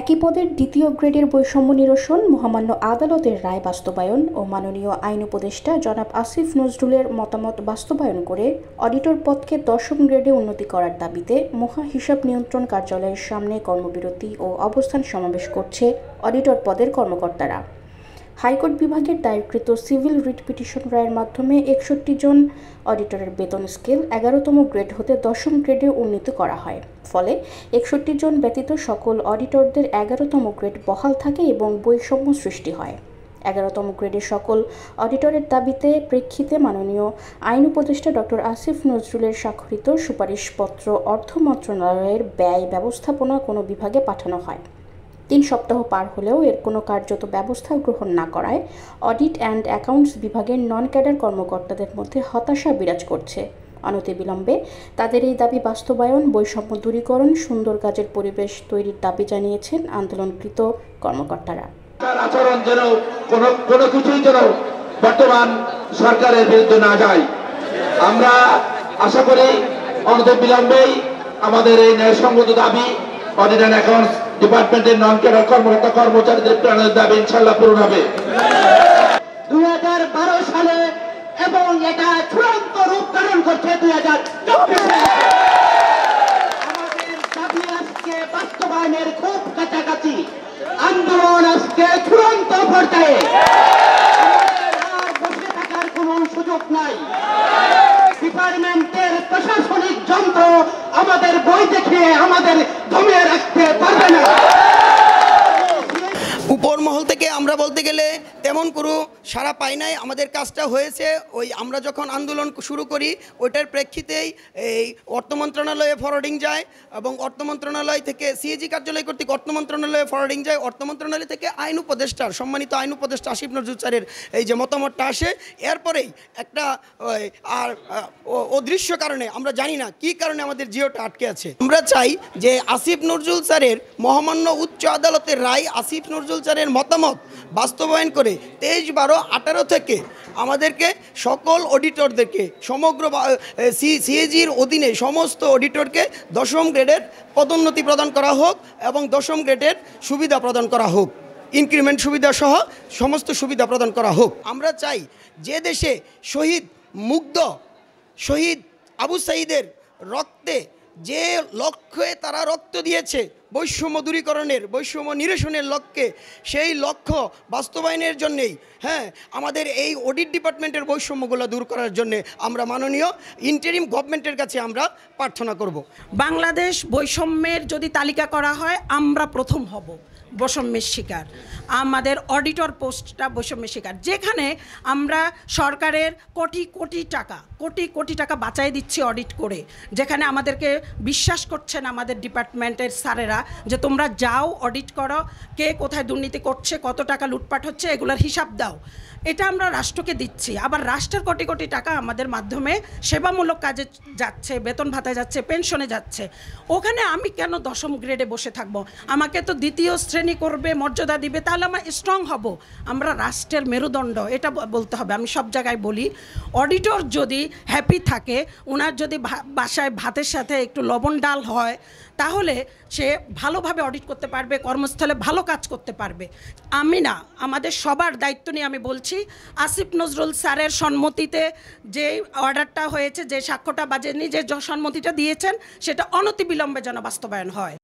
একই পদের দ্বিতীয় গ্রেডের বৈষম্য নিরসন, মহামান্য আদালতের রায় বাস্তবায়ন ও মাননীয় আইন উপদেষ্টা জনাব আসিফ নজরুলের মতামত বাস্তবায়ন করে অডিটর পদকে 10ম গ্রেডে উন্নতি করার দাবিতে মহা হিসাব নিয়ন্ত্রণ কার্যালয়ের সামনে কর্মবিরতি ও অবস্থান সমাবেশ করছে অডিটর পদের কর্মকর্তারা। হাইকোর্ট বিভাগের দায়েরকৃত সিভিল রিট পিটিশন রায়ের মাধ্যমে 61 জন অডিটরের বেতন স্কেল 11তম গ্রেড হতে 10ম গ্রেডে উন্নীত করা হয়। ফলে 61 জন ব্যতীত সকল অডিটরদের 11তম গ্রেড বহাল থাকে এবং বৈষম্য সৃষ্টি হয়। 11তম গ্রেডের সকল অডিটরের দাবিতে প্রেক্ষিতে মাননীয় আইন উপদেষ্টা ডক্টর আসিফ নজরুলের স্বাক্ষরিত সুপারিশপত্র অর্থ মন্ত্রণালয়ের ব্যয় ব্যবস্থাপনা কোনো বিভাগে পাঠানো হয়। 3 সপ্তাহ পার হলেও এর কোনো কার্যত ব্যবস্থা গ্রহণ না করায় অডিট অ্যান্ড অ্যাকাউন্টস বিভাগের নন ক্যাডার কর্মকর্তাদের মধ্যে হতাশা বিরাজ করছে। অনতিবিলম্বে তাদের এই দাবি বাস্তবায়ন, বৈষম্য দূরীকরণ, সুন্দর কাজের পরিবেশ তৈরির দাবি জানিয়েছেন আন্দোলনকৃত কর্মকর্তারা। আচরণ যেন কোনো কিছুই যেন বর্তমান সরকারের বিরুদ্ধে না যায়, আমরা আশা করি অনতিবিলম্বেই আমাদের এই ন্যায়সঙ্গত দাবি অডিট অ্যান্ড অ্যাকাউন্টস ডিপার্টমেন্টের নন ক্যাডার কর্মকর্তা কর্মচারীদের প্রাণের দাবি ইনশাআল্লাহ পূরণ হবে। 2012 সালে এবং এটা চূড়ান্ত রূপ ধারণ করছে 2024 সালে। আমাদের দাবি আজকে বাস্তবায়নের খুব কাছাকাছি, আন্দোলন আজকে চূড়ান্ত পর্যায়ে, আর বসে থাকার কোনো সুযোগ নাই। ডিপার্টমেন্টের প্রশাসনিক যন্ত্র আমাদের বই দেখিয়ে আমাদের দমে রাখতে পারবে না। উপর মহল থেকে আমরা বলতে গেলে তেমন কোনো সাড়া পাই নাই। আমাদের কাজটা হয়েছে ওই আমরা যখন আন্দোলন শুরু করি ওইটার প্রেক্ষিতেই এই অর্থ মন্ত্রণালয়ে ফরওয়ার্ডিং যায় এবং অর্থ মন্ত্রণালয় থেকে সিএজি কার্যালয় কর্তৃক অর্থ মন্ত্রণালয়ে ফরওয়ার্ডিং যায়। অর্থ মন্ত্রণালয় থেকে আইন উপদেষ্টার সম্মানিত আইন উপদেষ্টা আসিফ নজরুল স্যারের এই যে মতামতটা আসে, এরপরেই একটা আর অদৃশ্য কারণে আমরা জানি না কী কারণে আমাদের জিওটা আটকে আছে। আমরা চাই যে আসিফ নজরুল স্যারের মহামান্য উচ্চ আদালতের রায়, আসিফ নজরুল স্যারের মতামত বাস্তবায়ন করে 23/12/18 থেকে আমাদেরকে সকল অডিটরদেরকে সমগ্র সিএজির অধীনে সমস্ত অডিটরকে 10ম গ্রেডের পদোন্নতি প্রদান করা হোক এবং 10ম গ্রেডের সুবিধা প্রদান করা হোক, ইনক্রিমেন্ট সুবিধা সহ সমস্ত সুবিধা প্রদান করা হোক। আমরা চাই যে দেশে শহীদ আবু সাঈদের রক্তে যে লক্ষ্যে তারা রক্ত দিয়েছে বৈষম্য দূরীকরণের, বৈষম্য নিরসনের লক্ষ্যে, সেই লক্ষ্য বাস্তবায়নের জন্যেই আমাদের এই অডিট ডিপার্টমেন্টের বৈষম্যগুলো দূর করার জন্যে আমরা মাননীয় ইন্টারিম গভর্নমেন্টের কাছে আমরা প্রার্থনা করব। বাংলাদেশ বৈষম্যের যদি তালিকা করা হয় আমরা প্রথম হব বৈষম্যের শিকার। আমাদের অডিটর পোস্টটা বৈষম্যের শিকার, যেখানে আমরা সরকারের কোটি কোটি টাকা বাঁচাই দিচ্ছি অডিট করে, যেখানে আমাদেরকে বিশ্বাস করছেন আমাদের ডিপার্টমেন্টের স্যারেরা যে তোমরা যাও অডিট করো, কে কোথায় দুর্নীতি করছে, কত টাকা লুটপাট হচ্ছে, এগুলোর হিসাব দাও। এটা আমরা রাষ্ট্রকে দিচ্ছি, আবার রাষ্ট্রের কোটি কোটি টাকা আমাদের মাধ্যমে সেবামূলক কাজে যাচ্ছে, বেতন ভাতায় যাচ্ছে, পেনশনে যাচ্ছে। ওখানে আমি কেন 10ম গ্রেডে বসে থাকবো? আমাকে তো দ্বিতীয় শ্রেণী করবে, মর্যাদা দিবে, তাহলে আমরা স্ট্রং হব। আমরা রাষ্ট্রের মেরুদণ্ড, এটা বলতে হবে। আমি সব জায়গায় বলি, অডিটর যদি হ্যাপি থাকে, ওনার যদি বাসায় ভাতের সাথে একটু লবণ ডাল হয়, তাহলে সে ভালোভাবে অডিট করতে পারবে, কর্মস্থলে ভালো কাজ করতে পারবে। আমি না, আমাদের সবার দায়িত্ব নিয়ে আমি বলছি, আসিফ নজরুল স্যারের সম্মতিতে যে অর্ডারটা হয়েছে, যে সাক্ষ্যটা বা যে সম্মতিটা দিয়েছেন, সেটা অনতিবিলম্বে যেন বাস্তবায়ন হয়।